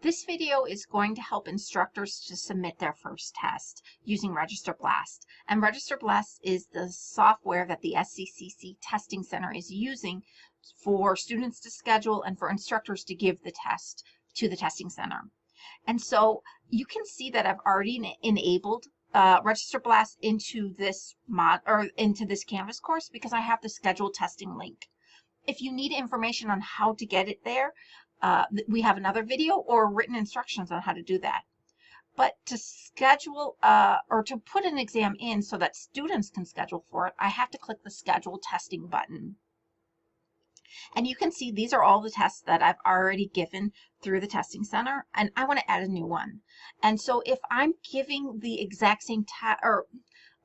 This video is going to help instructors to submit their first test using Register Blast. And Register Blast is the software that the SCCC Testing Center is using for students to schedule and for instructors to give the test to the testing center. And so you can see that I've already enabled Register Blast into this into this Canvas course because I have the scheduled testing link. If you need information on how to get it there, we have another video or written instructions on how to do that. But to schedule or to put an exam in so that students can schedule for it, I have to click the Schedule Testing button. And you can see these are all the tests that I've already given through the testing center, and I want to add a new one. And so if I'm giving the exact same test or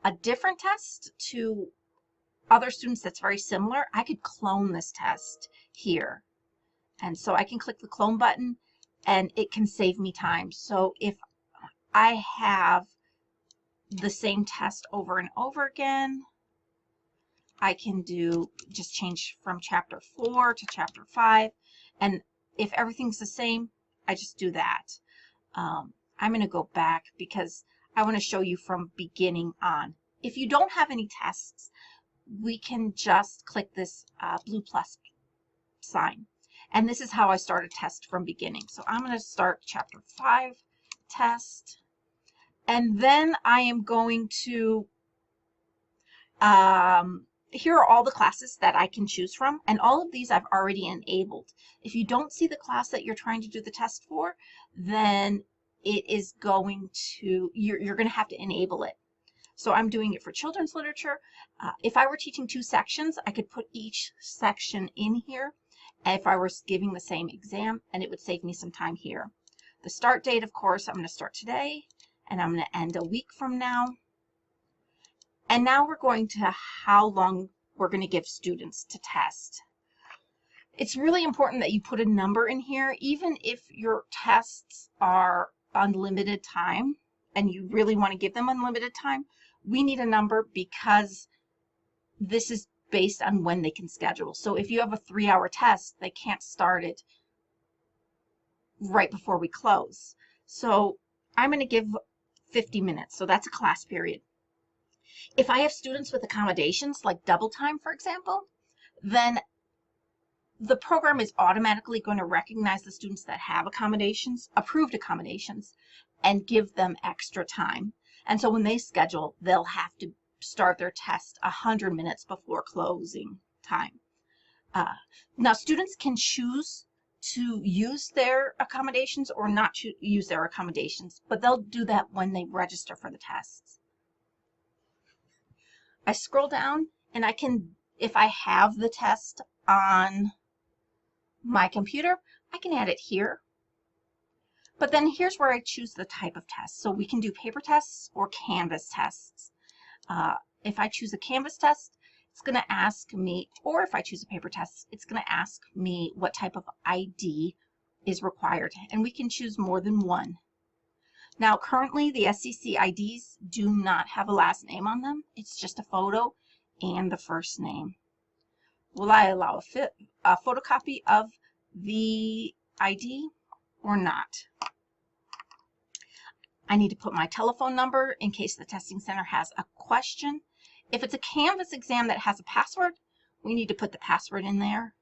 a different test to other students that's very similar, I could clone this test here. And so I can click the clone button and it can save me time. So if I have the same test over and over again, I can just change from chapter 4 to chapter 5. And if everything's the same, I just do that. I'm going to go back because I want to show you from beginning on. If you don't have any tests, we can just click this blue plus sign. And this is how I start a test from beginning. So I'm going to start chapter 5 test. And then I am going to, here are all the classes that I can choose from. And all of these I've already enabled. If you don't see the class that you're trying to do the test for, then it is going to, you're going to have to enable it. So I'm doing it for children's literature. If I were teaching 2 sections, I could put each section in here if I was giving the same exam, and it would save me some time here. The start date, of course, I'm going to start today, and I'm going to end a week from now. And now we're going to how long we're going to give students to test. It's really important that you put a number in here, even if your tests are unlimited time, and you really want to give them unlimited time. We need a number because this is based on when they can schedule. So if you have a 3-hour test, they can't start it right before we close. So I'm going to give 50 minutes. So that's a class period. If I have students with accommodations, like double time, for example, then the program is automatically going to recognize the students that have accommodations, approved accommodations, and give them extra time. And so when they schedule, they'll have to start their test 100 minutes before closing time. Now, students can choose to use their accommodations or not to use their accommodations, but they'll do that when they register for the tests. I scroll down and I can, if I have the test on my computer, I can add it here. But then here's where I choose the type of test. So we can do paper tests or Canvas tests. If I choose a Canvas test, it's going to ask me, or if I choose a paper test, it's going to ask me what type of ID is required. And we can choose more than one. Now, currently, the SCC IDs do not have a last name on them. It's just a photo and the first name. Will I allow a photocopy of the ID or not? I need to put my telephone number in case the testing center has a question. If it's a Canvas exam that has a password, we need to put the password in there.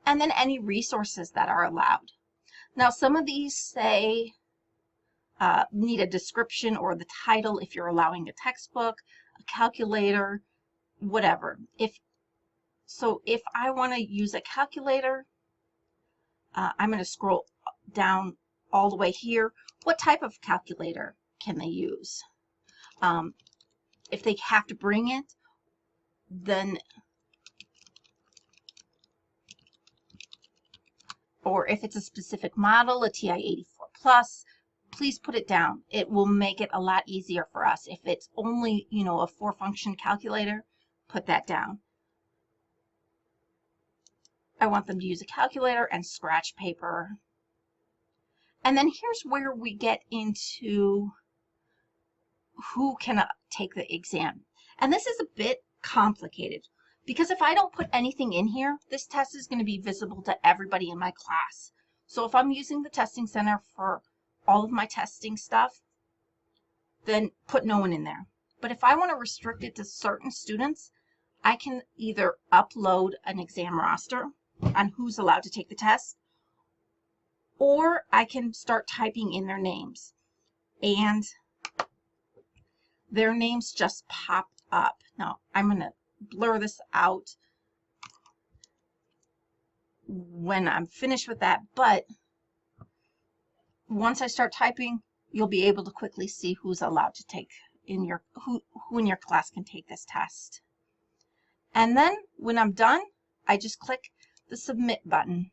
And then any resources that are allowed. Now, some of these say need a description or the title if you're allowing a textbook, a calculator, whatever. If I want to use a calculator, I'm going to scroll down all the way here. What type of calculator can they use? If they have to bring it, then, or if it's a specific model, a TI-84 Plus, please put it down. It will make it a lot easier for us. If it's only, a 4-function calculator, put that down. I want them to use a calculator and scratch paper. And then here's where we get into who can take the exam. And this is a bit complicated because if I don't put anything in here, this test is going to be visible to everybody in my class. So if I'm using the testing center for all of my testing stuff, then put no one in there. But if I want to restrict it to certain students, I can either upload an exam roster on who's allowed to take the test, or I can start typing in their names. And their names just popped up. Now, I'm going to blur this out when I'm finished with that, but once I start typing, you'll be able to quickly see who's allowed to take in your, who in your class can take this test. And then when I'm done, I just click the submit button.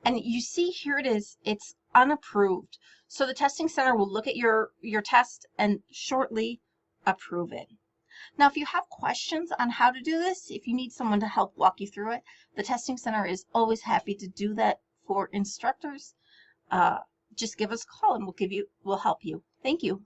And you see here it is, it's unapproved. So the testing center will look at your test and shortly approve it. Now, if you have questions on how to do this, if you need someone to help walk you through it, the testing center is always happy to do that for instructors. Just give us a call and we'll help you. Thank you.